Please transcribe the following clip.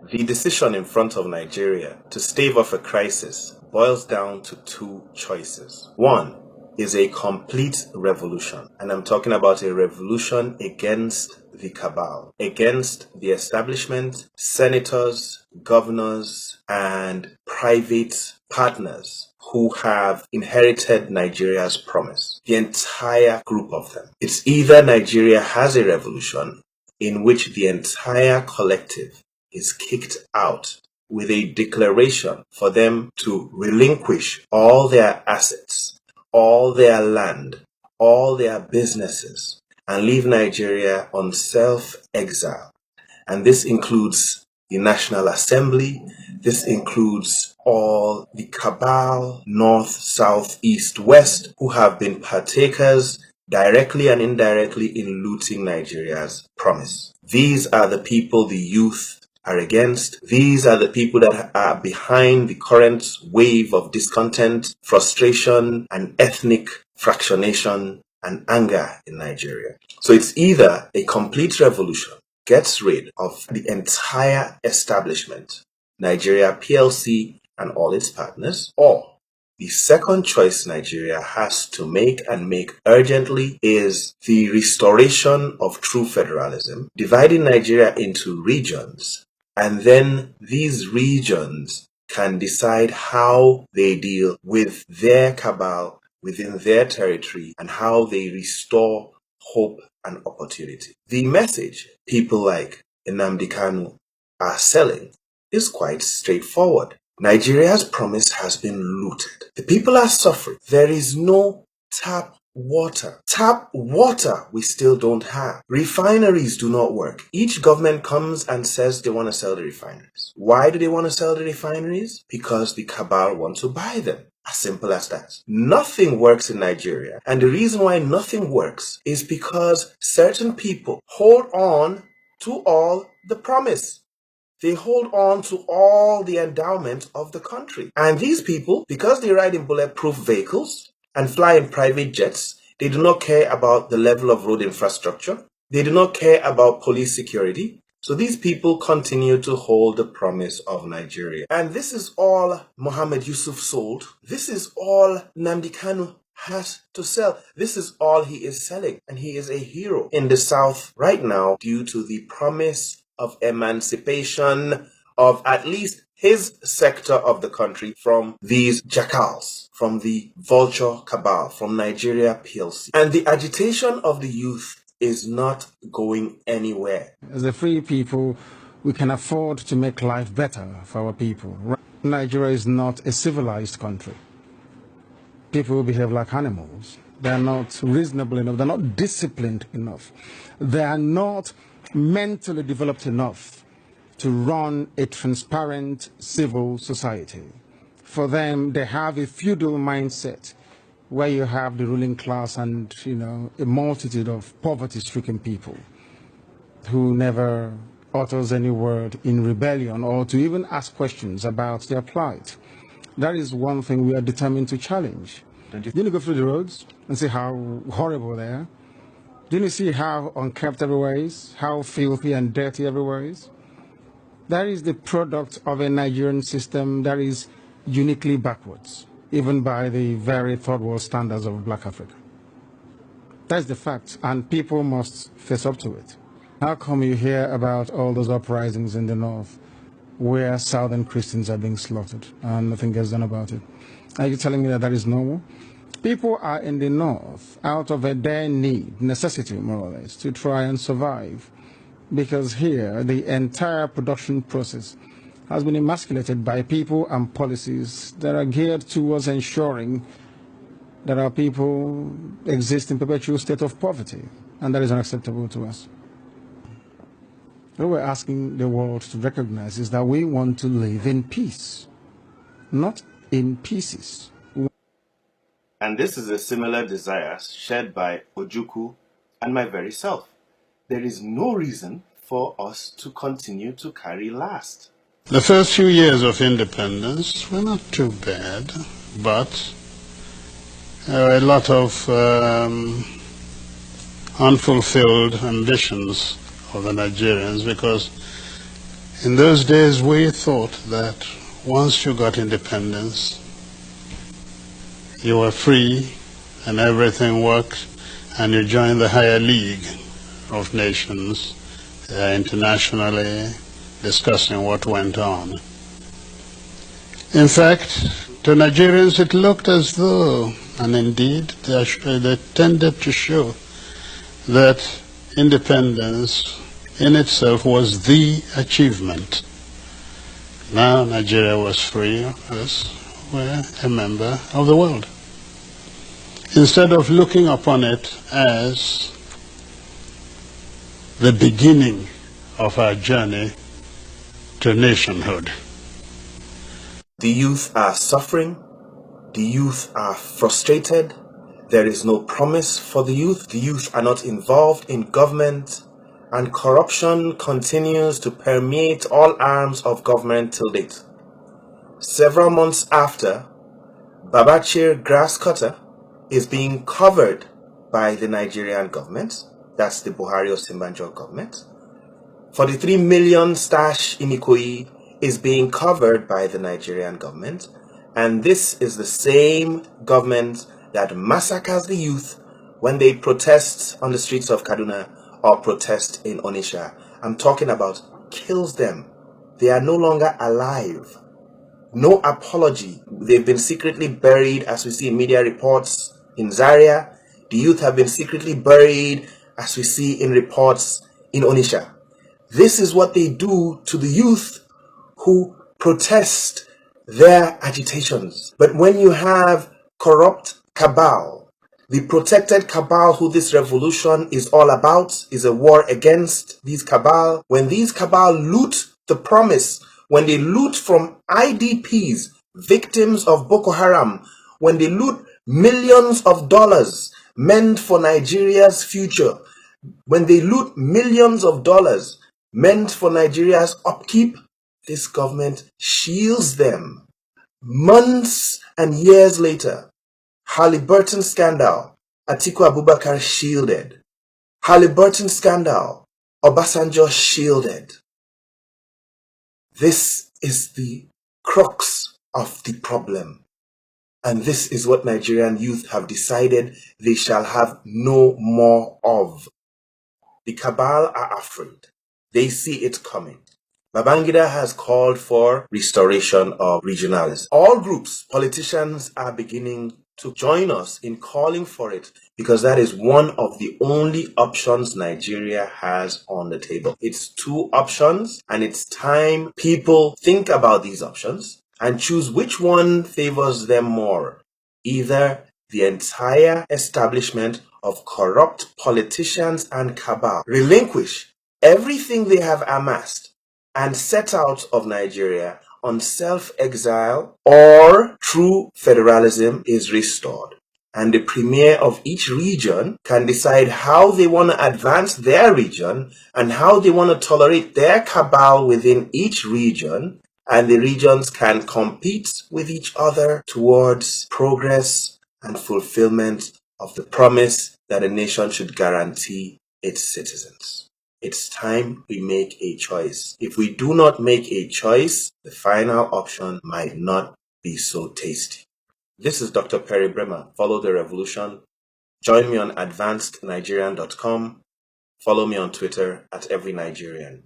The decision in front of Nigeria to stave off a crisis boils down to two choices. One is a complete revolution, and I'm talking about a revolution against the cabal, against the establishment, senators, governors, and private partners who have inherited Nigeria's promise. The entire group of them. It's either Nigeria has a revolution in which the entire collective is kicked out with a declaration for them to relinquish all their assets, all their land, all their businesses, and leave Nigeria on self-exile. And this includes the National Assembly. This includes all the cabal, north, south, east, west, who have been partakers directly and indirectly in looting Nigeria's promise. These are the people the youth are against. These are the people that are behind the current wave of discontent, frustration, and ethnic fractionation and anger in Nigeria. So it's either a complete revolution gets rid of the entire establishment, Nigeria PLC and all its partners, or the second choice Nigeria has to make, and make urgently, is the restoration of true federalism, dividing Nigeria into regions, and then these regions can decide how they deal with their cabal within their territory and how they restore hope and opportunity. The message people like Nnamdi Kanu are selling is quite straightforward. Nigeria's promise has been looted. The people are suffering. There is no tap water. Tap water we still don't have. Refineries do not work. Each government comes and says they want to sell the refineries. Why do they want to sell the refineries? Because the cabal want to buy them. As simple as that. Nothing works in Nigeria. And the reason why nothing works is because certain people hold on to all the promise. They hold on to all the endowment of the country. And these people, because they ride in bulletproof vehicles and fly in private jets, they do not care about the level of road infrastructure. They do not care about police security. So these people continue to hold the promise of Nigeria. And this is all Mohammed Yusuf sold. This is all Nnamdi Kanu has to sell. This is all he is selling. And he is a hero in the South right now due to the promise of emancipation of at least his sector of the country from these jackals, from the vulture cabal, from Nigeria PLC. And the agitation of the youth is not going anywhere. As a free people, we can afford to make life better for our people. Nigeria is not a civilized country. People behave like animals. They are not reasonable enough. They're not disciplined enough. They are not mentally developed enough to run a transparent civil society. For them, they have a feudal mindset where you have the ruling class and, a multitude of poverty-stricken people who never utters any word in rebellion or to even ask questions about their plight. That is one thing we are determined to challenge. Didn't you go through the roads and see how horrible they are? Didn't you see how unkempt everywhere is? How filthy and dirty everywhere is? That is the product of a Nigerian system that is uniquely backwards, even by the very third world standards of Black Africa. That's the fact, and people must face up to it. How come you hear about all those uprisings in the north where southern Christians are being slaughtered and nothing gets done about it? Are you telling me that that is normal? People are in the north out of a dire need, necessity more or less, to try and survive. Because here, the entire production process has been emasculated by people and policies that are geared towards ensuring that our people exist in perpetual state of poverty. And that is unacceptable to us. What we're asking the world to recognize is that we want to live in peace, not in pieces. And this is a similar desire shared by Ojukwu and my very self. There is no reason for us to continue to carry last. The first few years of independence were not too bad, but there were a lot of unfulfilled ambitions of the Nigerians, because In those days, we thought that once you got independence, you were free and everything worked, and you joined the higher league of nations internationally discussing what went on. In fact, to Nigerians it looked as though, and indeed they tended to show, that independence in itself was the achievement. Now Nigeria was free, us were a member of the world. Instead of looking upon it as the beginning of our journey to nationhood. The youth are suffering. The youth are frustrated. There is no promise for the youth. The youth are not involved in government, and corruption continues to permeate all arms of government till date. Several months after, Babachir grass cutter is being covered by the Nigerian government. That's the Buhari Osinbajo government. 43 million stash in Ikoyi is being covered by the Nigerian government. And this is the same government that massacres the youth when they protest on the streets of Kaduna or protest in Onitsha. I'm talking about kills them. They are no longer alive. No apology. They've been secretly buried, as we see in media reports in Zaria. The youth have been secretly buried, as we see in reports in Onitsha. This is what they do to the youth who protest their agitations. But when you have corrupt cabal, the protected cabal who this revolution is all about, is a war against these cabal. When these cabal loot the promise, when they loot from IDPs, victims of Boko Haram, when they loot millions of dollars meant for Nigeria's future, when they loot millions of dollars meant for Nigeria's upkeep, this government shields them. Months and years later, Halliburton scandal, Atiku Abubakar shielded. Halliburton scandal, Obasanjo shielded. This is the crux of the problem. And this is what Nigerian youth have decided they shall have no more of. The cabal are afraid. They see it coming. Babangida has called for restoration of regionalism. All groups, politicians are beginning to join us in calling for it, because that is one of the only options Nigeria has on the table. It's two options, and it's time people think about these options and choose which one favors them more. Either the entire establishment of corrupt politicians and cabal relinquish everything they have amassed and set out of Nigeria on self-exile, or true federalism is restored. And the premier of each region can decide how they want to advance their region and how they want to tolerate their cabal within each region, and the regions can compete with each other towards progress and fulfillment of the promise that a nation should guarantee its citizens. It's time we make a choice. If we do not make a choice, the final option might not be so tasty. This is Dr. Perry Bremer. Follow the revolution. Join me on advancednigerian.com. Follow me on Twitter @EveryNigerian.